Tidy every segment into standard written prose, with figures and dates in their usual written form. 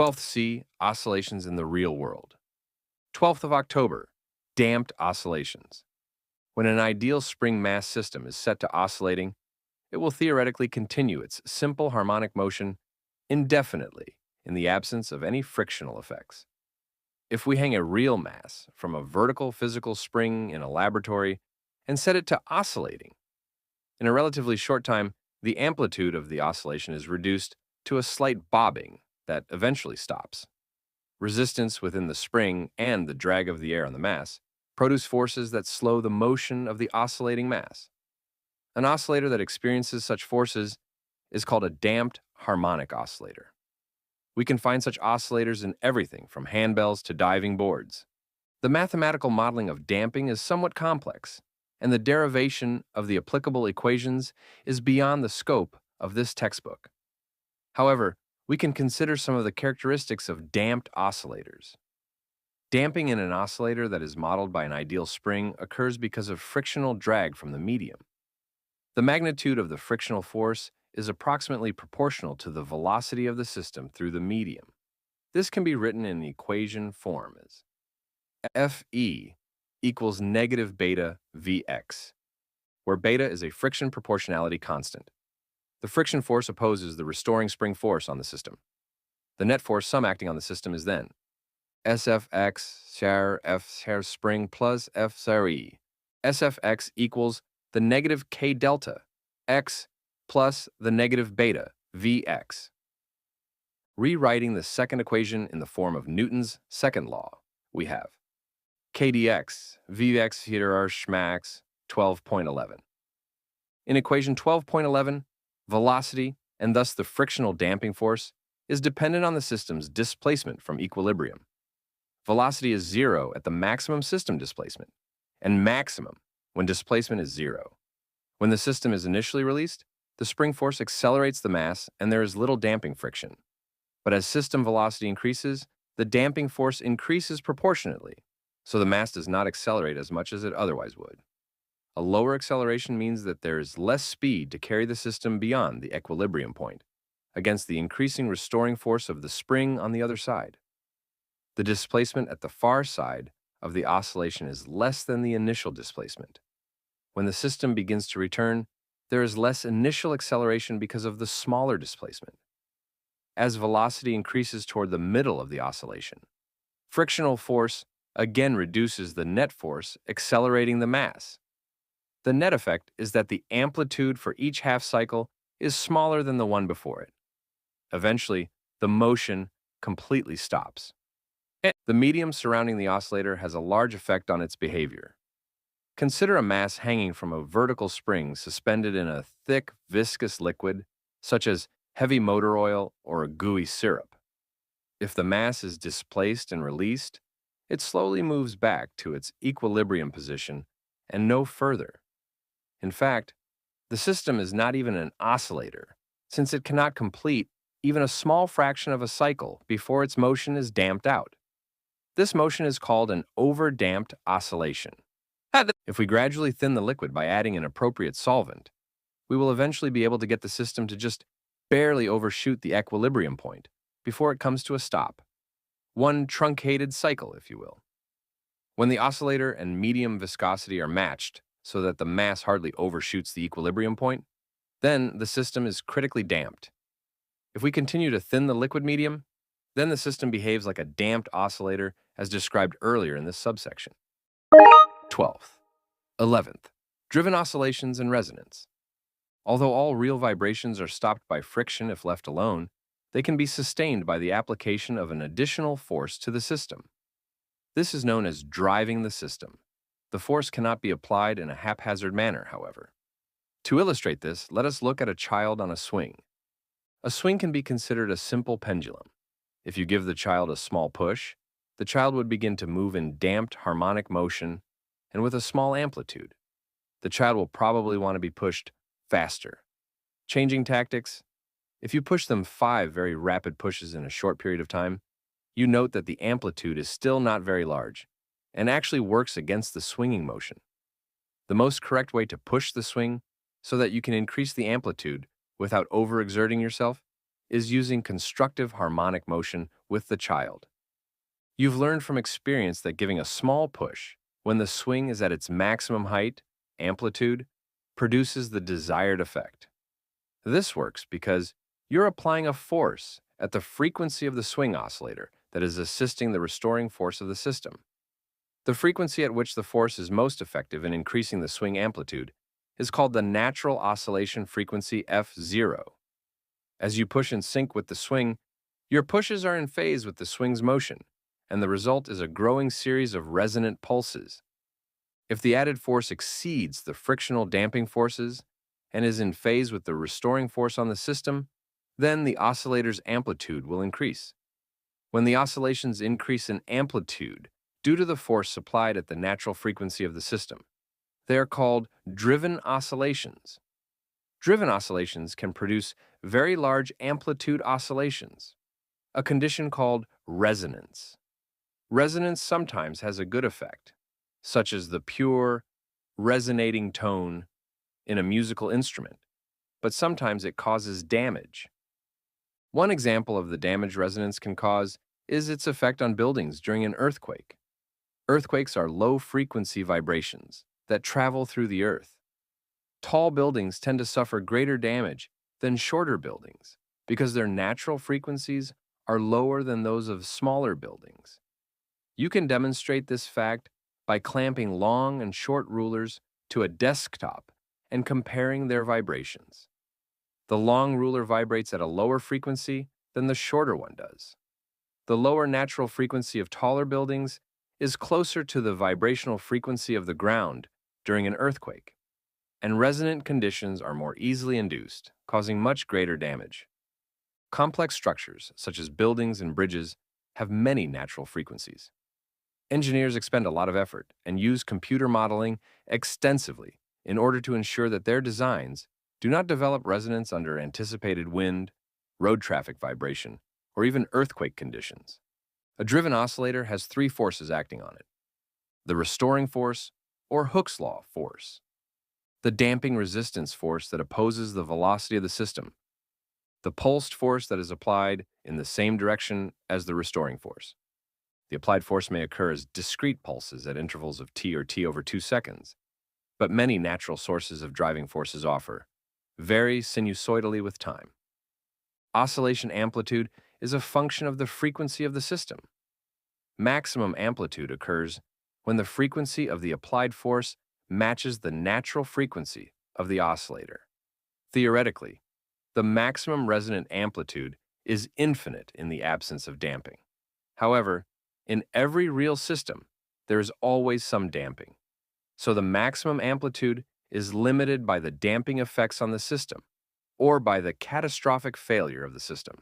12th C, oscillations in the real world. 12th of October, damped oscillations. When an ideal spring mass system is set to oscillating, it will theoretically continue its simple harmonic motion indefinitely in the absence of any frictional effects. If we hang a real mass from a vertical physical spring in a laboratory and set it to oscillating, in a relatively short time, the amplitude of the oscillation is reduced to a slight bobbing that eventually stops. Resistance within the spring and the drag of the air on the mass produce forces that slow the motion of the oscillating mass. An oscillator that experiences such forces is called a damped harmonic oscillator. We can find such oscillators in everything from handbells to diving boards. The mathematical modeling of damping is somewhat complex, and the derivation of the applicable equations is beyond the scope of this textbook. However, we can consider some of the characteristics of damped oscillators. Damping in an oscillator that is modeled by an ideal spring occurs because of frictional drag from the medium. The magnitude of the frictional force is approximately proportional to the velocity of the system through the medium. This can be written in equation form as Fe equals negative beta Vx, where beta is a friction proportionality constant. The friction force opposes the restoring spring force on the system. The net force sum acting on the system is then SFX share F share spring plus F share E. SFX equals the negative K delta X plus the negative beta Vx. Rewriting the second equation in the form of Newton's second law, we have KdX, Vx here are Schmax 12.11. In equation 12.11, velocity, and thus the frictional damping force, is dependent on the system's displacement from equilibrium. Velocity is 0 at the maximum system displacement, and maximum when displacement is 0. When the system is initially released, the spring force accelerates the mass and there is little damping friction. But as system velocity increases, the damping force increases proportionately, so the mass does not accelerate as much as it otherwise would. A lower acceleration means that there is less speed to carry the system beyond the equilibrium point, against the increasing restoring force of the spring on the other side. The displacement at the far side of the oscillation is less than the initial displacement. When the system begins to return, there is less initial acceleration because of the smaller displacement. As velocity increases toward the middle of the oscillation, frictional force again reduces the net force, accelerating the mass. The net effect is that the amplitude for each half cycle is smaller than the one before it. Eventually, the motion completely stops. The medium surrounding the oscillator has a large effect on its behavior. Consider a mass hanging from a vertical spring suspended in a thick, viscous liquid, such as heavy motor oil or a gooey syrup. If the mass is displaced and released, it slowly moves back to its equilibrium position and no further. In fact, the system is not even an oscillator, since it cannot complete even a small fraction of a cycle before its motion is damped out. This motion is called an over-damped oscillation. If we gradually thin the liquid by adding an appropriate solvent, we will eventually be able to get the system to just barely overshoot the equilibrium point before it comes to a stop. One truncated cycle, if you will. When the oscillator and medium viscosity are matched so that the mass hardly overshoots the equilibrium point, then the system is critically damped. If we continue to thin the liquid medium, then the system behaves like a damped oscillator as described earlier in this subsection. 12th. 11th. Driven oscillations and resonance. Although all real vibrations are stopped by friction if left alone, they can be sustained by the application of an additional force to the system. This is known as driving the system. The force cannot be applied in a haphazard manner, however. To illustrate this, let us look at a child on a swing. A swing can be considered a simple pendulum. If you give the child a small push, the child would begin to move in damped harmonic motion and with a small amplitude. The child will probably want to be pushed faster. Changing tactics. If you push them 5 very rapid pushes in a short period of time, you note that the amplitude is still not very large and actually works against the swinging motion. The most correct way to push the swing so that you can increase the amplitude without overexerting yourself is using constructive harmonic motion with the child. You've learned from experience that giving a small push, when the swing is at its maximum height, amplitude, produces the desired effect. This works because you're applying a force at the frequency of the swing oscillator that is assisting the restoring force of the system. The frequency at which the force is most effective in increasing the swing amplitude is called the natural oscillation frequency F0. As you push in sync with the swing, your pushes are in phase with the swing's motion, and the result is a growing series of resonant pulses. If the added force exceeds the frictional damping forces and is in phase with the restoring force on the system, then the oscillator's amplitude will increase. When the oscillations increase in amplitude due to the force supplied at the natural frequency of the system, they are called driven oscillations. Driven oscillations can produce very large amplitude oscillations, a condition called resonance. Resonance sometimes has a good effect, such as the pure, resonating tone in a musical instrument, but sometimes it causes damage. One example of the damage resonance can cause is its effect on buildings during an earthquake. Earthquakes are low-frequency vibrations that travel through the earth. Tall buildings tend to suffer greater damage than shorter buildings because their natural frequencies are lower than those of smaller buildings. You can demonstrate this fact by clamping long and short rulers to a desktop and comparing their vibrations. The long ruler vibrates at a lower frequency than the shorter one does. The lower natural frequency of taller buildings is closer to the vibrational frequency of the ground during an earthquake, and resonant conditions are more easily induced, causing much greater damage. Complex structures, such as buildings and bridges, have many natural frequencies. Engineers expend a lot of effort and use computer modeling extensively in order to ensure that their designs do not develop resonance under anticipated wind, road traffic vibration, or even earthquake conditions. A driven oscillator has three forces acting on it: the restoring force, or Hooke's law force; the damping resistance force that opposes the velocity of the system; the pulsed force that is applied in the same direction as the restoring force. The applied force may occur as discrete pulses at intervals of t or t over 2 seconds, but many natural sources of driving forces vary sinusoidally with time. Oscillation amplitude is a function of the frequency of the system. Maximum amplitude occurs when the frequency of the applied force matches the natural frequency of the oscillator. Theoretically, the maximum resonant amplitude is infinite in the absence of damping. However, in every real system, there is always some damping, so the maximum amplitude is limited by the damping effects on the system or by the catastrophic failure of the system.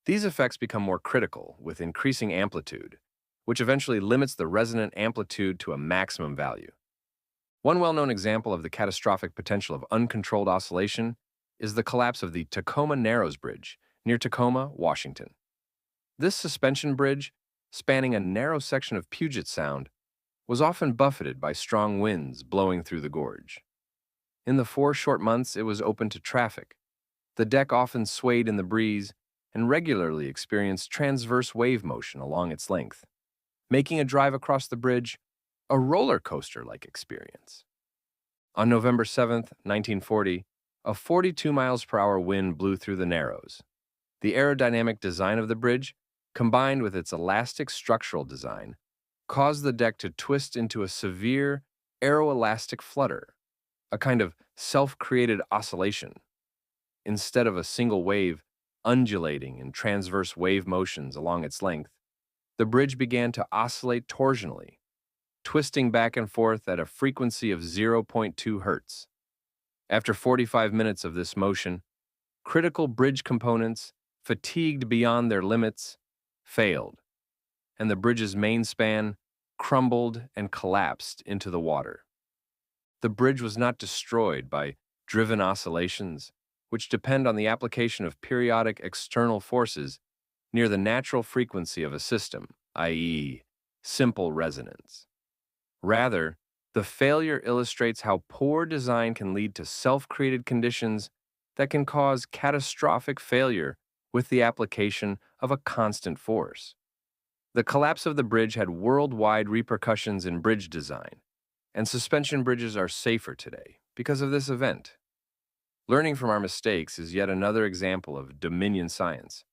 These effects become more critical with increasing amplitude, which eventually limits the resonant amplitude to a maximum value. One well-known example of the catastrophic potential of uncontrolled oscillation is the collapse of the Tacoma Narrows Bridge near Tacoma, Washington. This suspension bridge, spanning a narrow section of Puget Sound, was often buffeted by strong winds blowing through the gorge. In the 4 short months it was open to traffic, the deck often swayed in the breeze and regularly experienced transverse wave motion along its length, making a drive across the bridge a roller coaster-like experience. On November 7, 1940, a 42 miles per hour wind blew through the Narrows. The aerodynamic design of the bridge, combined with its elastic structural design, caused the deck to twist into a severe aeroelastic flutter, a kind of self-created oscillation. Instead of a single wave undulating in transverse wave motions along its length, the bridge began to oscillate torsionally, twisting back and forth at a frequency of 0.2 hertz. After 45 minutes of this motion, critical bridge components, fatigued beyond their limits, failed, and the bridge's main span crumbled and collapsed into the water. The bridge was not destroyed by driven oscillations, which depend on the application of periodic external forces near the natural frequency of a system, i.e., simple resonance. Rather, the failure illustrates how poor design can lead to self-created conditions that can cause catastrophic failure with the application of a constant force. The collapse of the bridge had worldwide repercussions in bridge design, and suspension bridges are safer today because of this event. Learning from our mistakes is yet another example of Dominion science.